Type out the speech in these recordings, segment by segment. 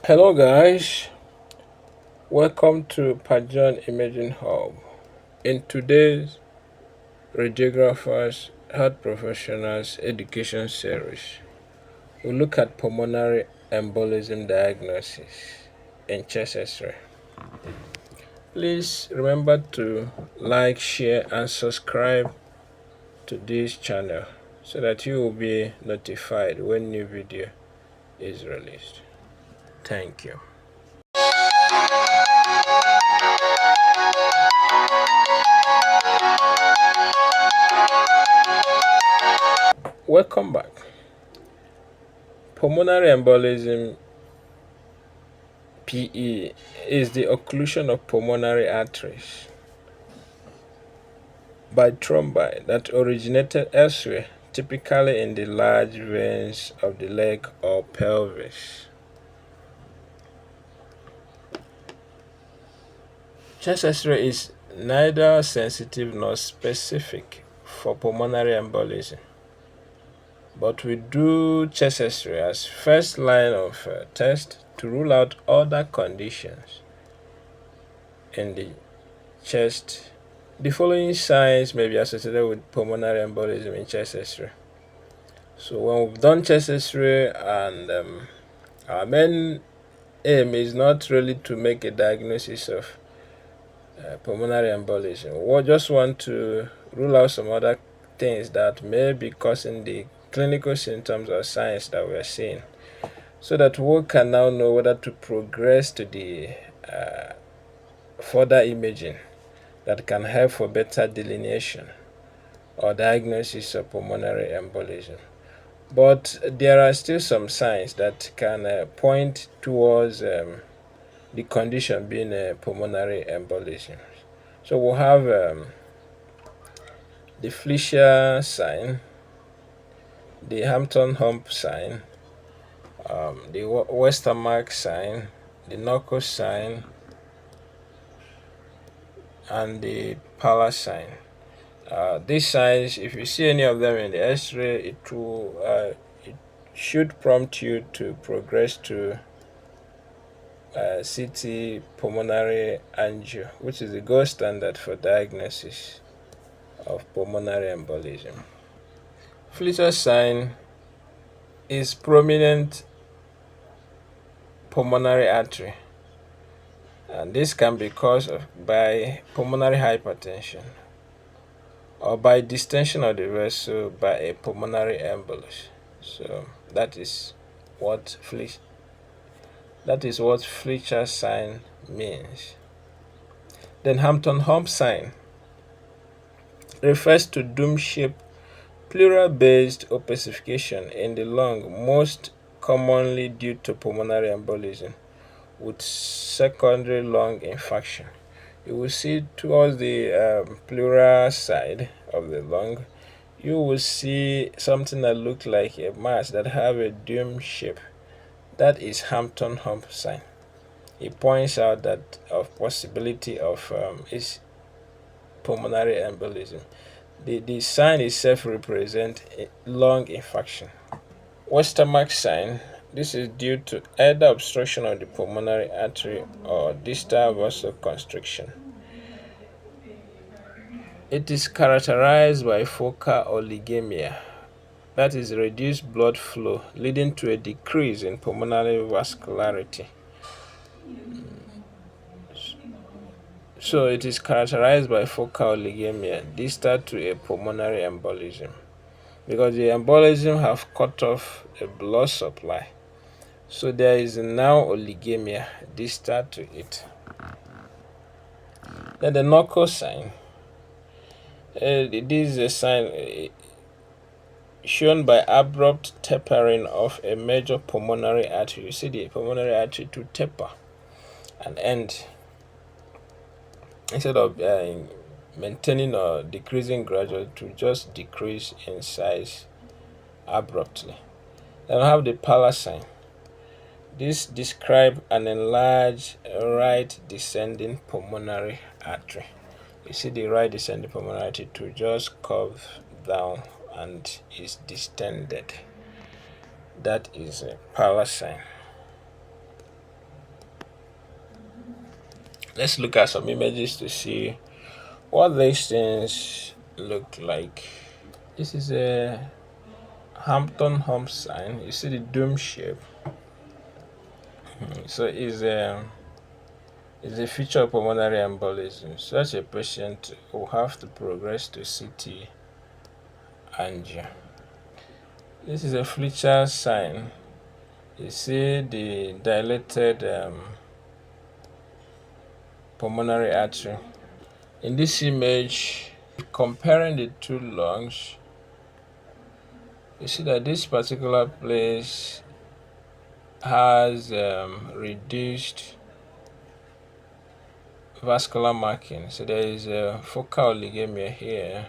Hello, guys. Welcome to Pajon Imaging Hub. In today's Radiographers Health Professionals Education Series, we look at pulmonary embolism diagnosis in chest X-ray. Please remember to like, share, and subscribe to this channel so that you will be notified when new video is released. Thank you. Welcome back. Pulmonary embolism PE is the occlusion of pulmonary arteries by thrombi that originated elsewhere, typically in the large veins of the leg or pelvis. Chest X-ray is neither sensitive nor specific for pulmonary embolism, but we do chest X-ray as first line of test to rule out other conditions in the chest. The following signs may be associated with pulmonary embolism in chest X-ray. So when we've done chest X-ray and our main aim is not really to make a diagnosis of pulmonary embolism. We just want to rule out some other things that may be causing the clinical symptoms or signs that we're seeing, so that we can now know whether to progress to the further imaging that can help for better delineation or diagnosis of pulmonary embolism. But there are still some signs that can point towards the condition being a pulmonary embolism. So we'll have the Fleischer sign, the Hampton Hump sign, the Westermarck sign, the knuckle sign, and the Pala sign. These signs, if you see any of them in the X-ray, it should prompt you to progress to CT pulmonary angio, which is the gold standard for diagnosis of pulmonary embolism. Fleischer sign is prominent pulmonary artery, and this can be caused by pulmonary hypertension or by distension of the vessel by a pulmonary embolus. So that is what Fleischer sign means. Then Hampton Hump sign refers to dome-shaped pleural-based opacification in the lung, most commonly due to pulmonary embolism with secondary lung infarction. You will see towards the pleural side of the lung, you will see something that looks like a mass that have a dome shape. That is Hampton Hump sign. It points out that of possibility of is pulmonary embolism. The sign itself represents lung infarction. Westermarck sign. This is due to either obstruction of the pulmonary artery or distal vasoconstriction. It is characterized by focal oligemia, that is reduced blood flow leading to a decrease in pulmonary vascularity. So it is characterized by focal oligemia distal to a pulmonary embolism, because the embolism have cut off a blood supply. So there is now oligemia distal to it. Then the knuckle sign. This is a sign shown by abrupt tapering of a major pulmonary artery. You see the pulmonary artery to taper and end instead of maintaining or decreasing gradually, to just decrease in size abruptly. Then I have the Pala sign. This describes an enlarged right descending pulmonary artery. You see the right descending pulmonary artery to just curve down and is distended. That is a Pala sign. Let's look at some images to see what these things look like. This is a Hampton home sign. You see the dome shape. So it's a feature of pulmonary embolism. Such a patient will have to progress to CT angio. This is a Fletcher sign. You see the dilated pulmonary artery. In this image, comparing the two lungs, you see that this particular place has reduced vascular marking. So there is a focal oligemia here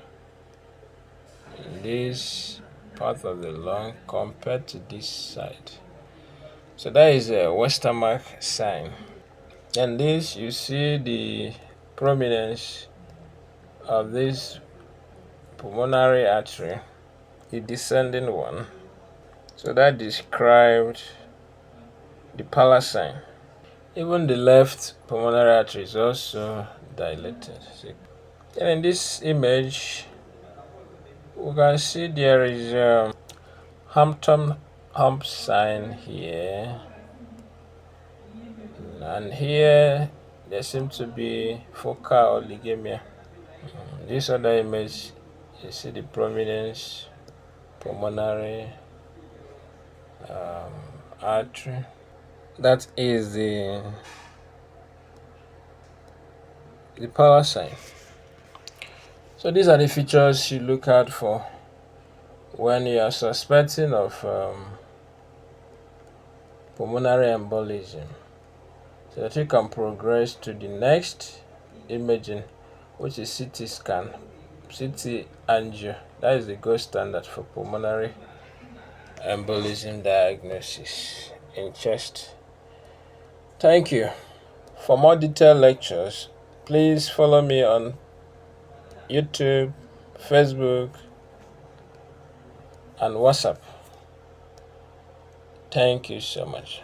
in this part of the lung compared to this side. So that is a Westermarck sign. And this, you see the prominence of this pulmonary artery, the descending one. So that described the pala sign. Even the left pulmonary artery is also dilated. And in this image, we can see there is Hampton hump sign here, and here there seems to be focal oligemia. This other image, you see the prominence pulmonary artery. That is the power sign. So these are the features you look out for when you are suspecting of pulmonary embolism, so that you can progress to the next imaging, which is CT scan, CT angio. That is the gold standard for pulmonary embolism diagnosis in chest. Thank you. For more detailed lectures, please follow me on YouTube, Facebook, and WhatsApp. Thank you so much.